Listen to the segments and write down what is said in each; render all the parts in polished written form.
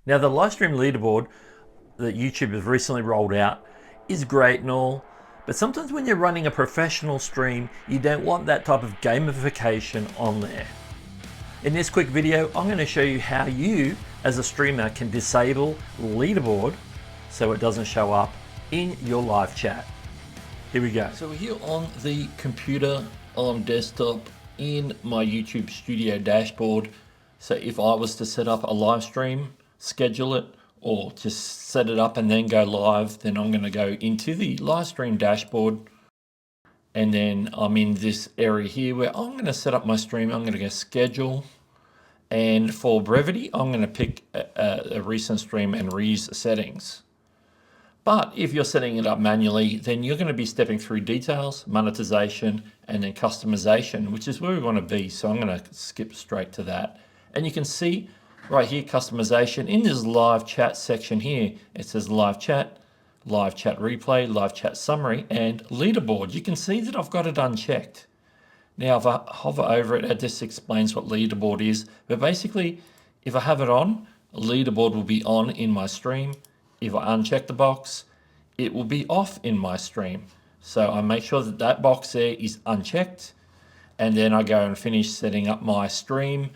Now the live stream leaderboard that YouTube has recently rolled out is great and all, but sometimes when you're running a professional stream, you don't want that type of gamification on there. In this quick video, I'm going to show you how you, as a streamer, can disable leaderboard so it doesn't show up in your live chat. Here we go. So we're here on the computer on desktop in my YouTube studio dashboard. So if I was to set up a live stream, schedule it, or just set it up and then go live, then I'm going to go into the live stream dashboard. And then I'm in this area here where I'm going to set up my stream. I'm going to go schedule. And for brevity, I'm going to pick a recent stream and reuse the settings. But if you're setting it up manually, then you're going to be stepping through details, monetization, and then customization, which is where we want to be. So I'm going to skip straight to that. And you can see right here, customization in this live chat section here. It says live chat replay, live chat summary, and leaderboard. You can see that I've got it unchecked. Now, if I hover over it, it just explains what leaderboard is. But basically, if I have it on, leaderboard will be on in my stream. If I uncheck the box, it will be off in my stream. So I make sure that that box there is unchecked. And then I go and finish setting up my stream.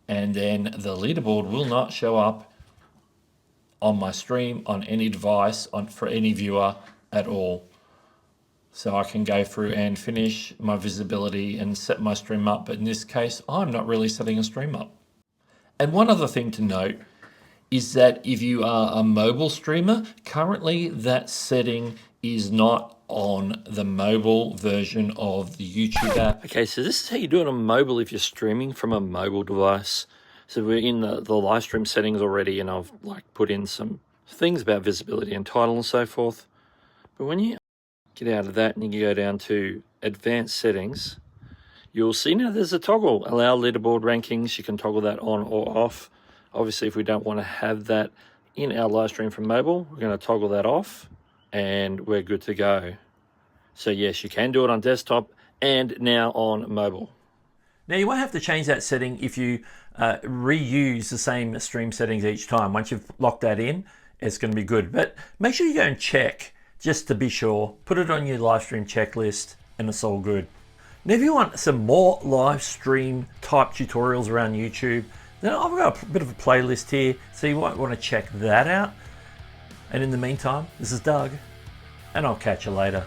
And then the leaderboard will not show up on my stream, on any device, for any viewer at all. So I can go through and finish my visibility and set my stream up. But in this case, I'm not really setting a stream up. And one other thing to note is that if you are a mobile streamer, currently that setting is not on the mobile version of the YouTube app. Okay, so this is how you do it on mobile if you're streaming from a mobile device. So we're in the live stream settings already, and I've put in some things about visibility and title and so forth. But when you get out of that and you go down to advanced settings, you'll see now there's a toggle, allow leaderboard rankings. You can toggle that on or off. Obviously, if we don't want to have that in our live stream from mobile, we're going to toggle that off and we're good to go. So yes, you can do it on desktop and now on mobile. Now you won't have to change that setting if you reuse the same stream settings each time. Once you've locked that in, it's going to be good. But make sure you go and check just to be sure. Put it on your live stream checklist and it's all good. Now if you want some more live stream type tutorials around YouTube, then I've got a bit of a playlist here, so you might want to check that out. And in the meantime, this is Doug, and I'll catch you later.